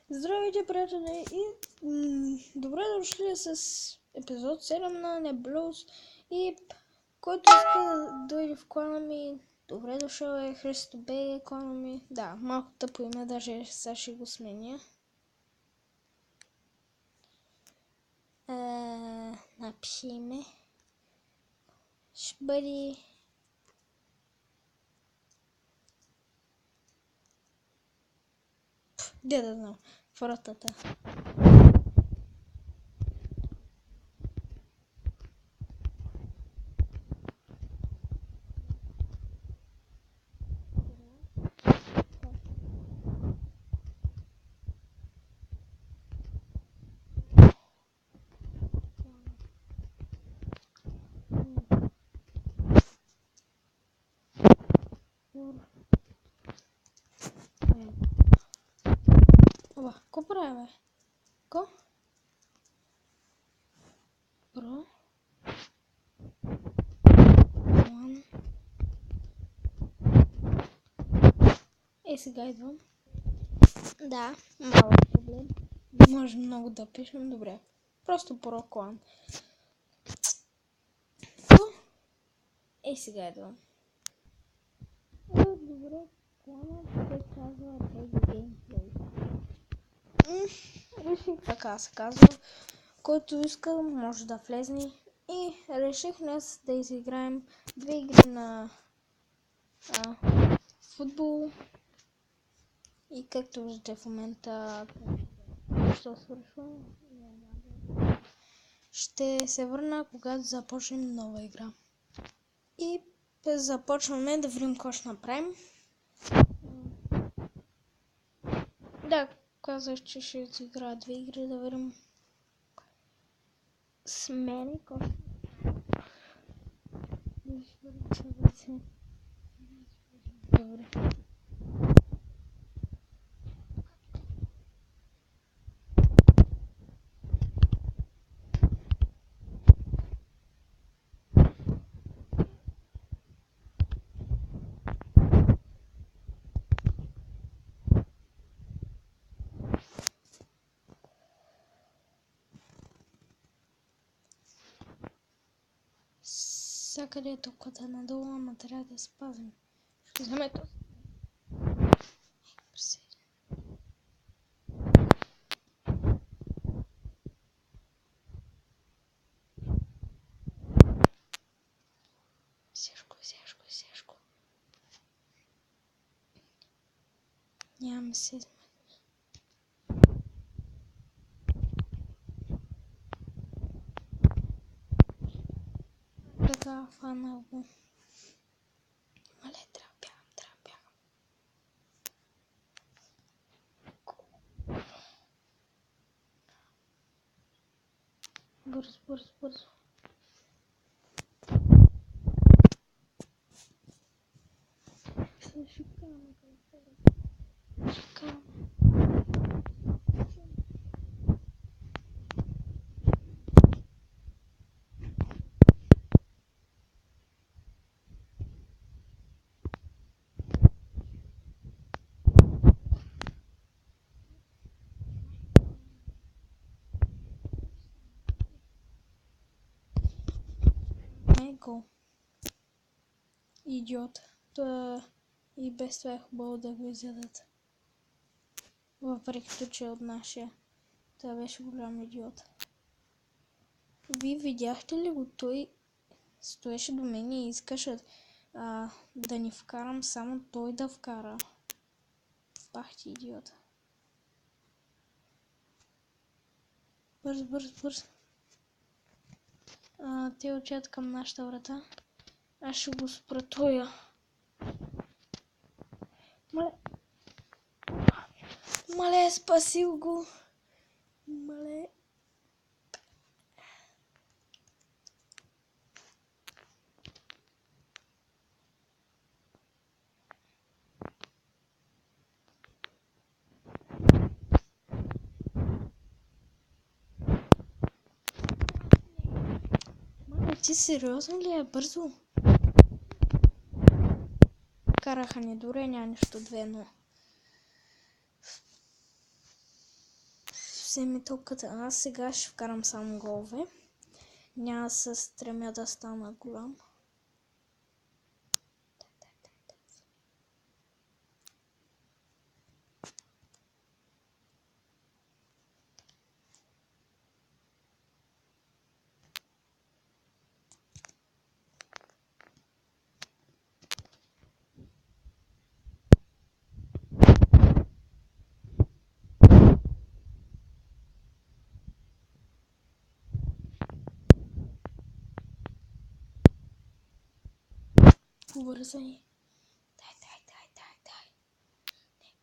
Здравейте, приятели, и добре дошли с епизод 7 на Неблюз. И който иска да дойде в клана ми, добре дошъл е. Христо Б клана ми. Да, малко тъпо име, даже сега ще го сменя. Напиши име. Ще бъде... Де да знам, вратата. Оба, ко прави, бе? Ко? Бро? Сега идвам. Да, малък проблем. Може много да пишем, добре. Просто проклан. Сега идвам. Добре, клана се казва Baby Gameplay. Реших така се казва. Който иска може да влезне. И реших днес да изиграем две игри на футбол. И както виждате в момента що свършва, ще се върна когато започнем нова игра. И започваме да видим какво ще направим. Да, казах, че ще изигра две игри, да видим с мен и какво. Добре. Всякъде е топката надолу, ама трябва да спазим. Ще вземе то. Сешко. Нямаме се. Така, фанал го. Мале, трябва бягам. Бързо. Шикарно. Гол. Идиот. Това и без това е хубаво да го изядат. Въпреки че от нашия. Това беше голям идиот. Вие видяхте ли го? Той стоеше до мен и искаше да ни вкарам, само той да вкара. Пах ти идиот. Бърз. Те отиват към нашата врата. Аз ще го спра тоя. Мале, спасил го. Мале. Ти сериозно ли е? Бързо. Караха ни, добре, няма нищо 2-0. вземи топката. Аз сега ще вкарам само голове. Няма да се стремя да стана голям. Бързай. Дай. Не,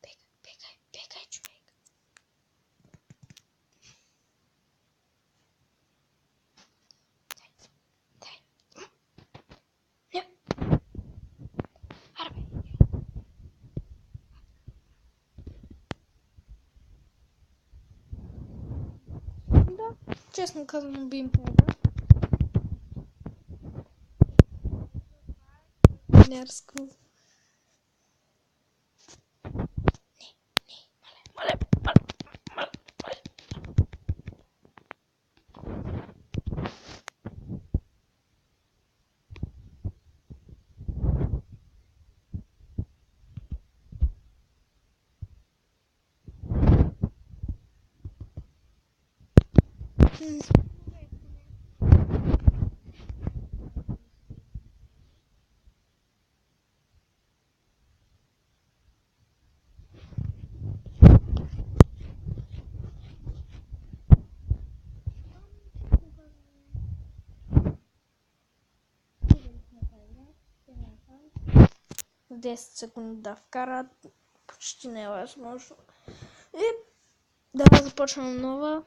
бегай, човек. Дай. Не. Арбе. Да, честно казвам, би им помогнал. Нерско. Мале. В 10 секунди да вкарат. Почти не е възможно. И да започнем нова.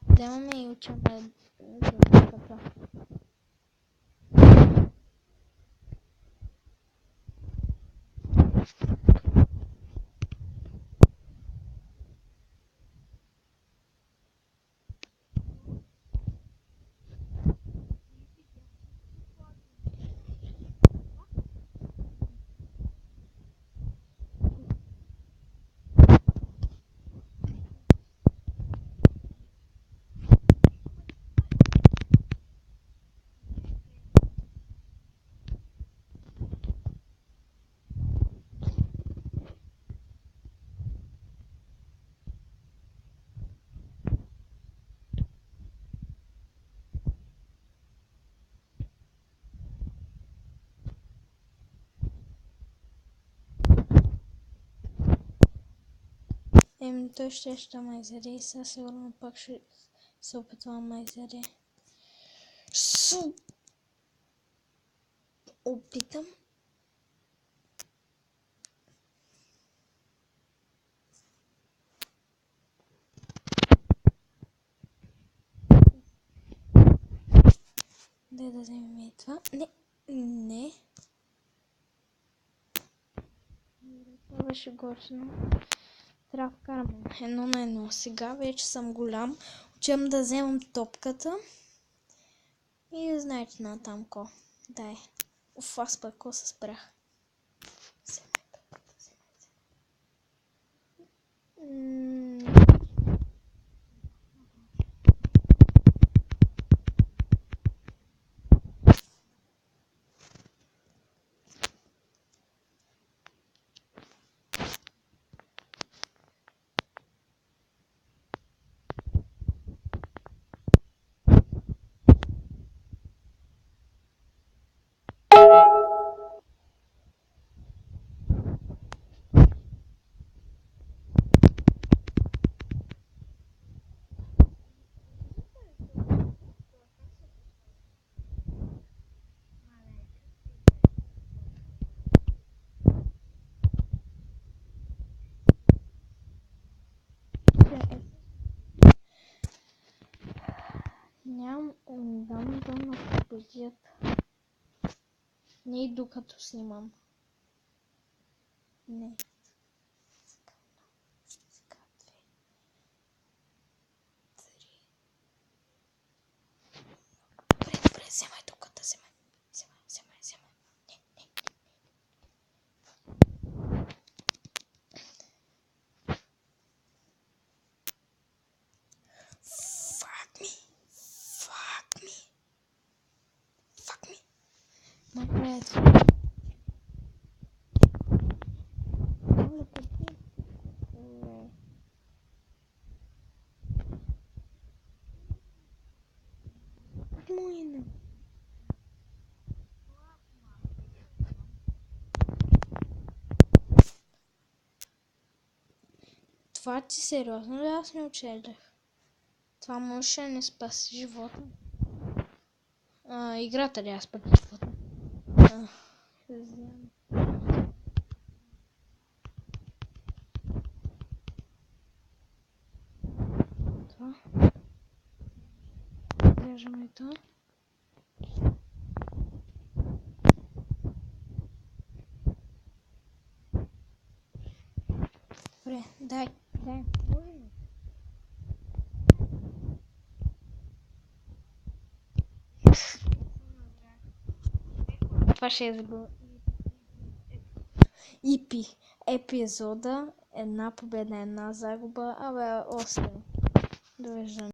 Вземаме и учим топката. Той ще ме изяде и сега сигурно пак ще се опитвам ме изяде. Опитам. Дай да вземем и това. Не. Това беше готино. Трябва да вкарам 1 на 1. Сега вече съм голям. Учам да вземам топката. И знаете на тамко. Дай. Аз пък се спрях. Вземай топката. Нямам да ме освободят. Не и докато снимам. Не. Сега 2, 3, Това ти сериозно ли? Аз не оцелях. Това може да не спаси живота. Играта ли аз пък живота? Това. Зареждаме това. Добре, дай. Това ще е за ипи епизода. Една победа, една загуба. 8. Довеждане.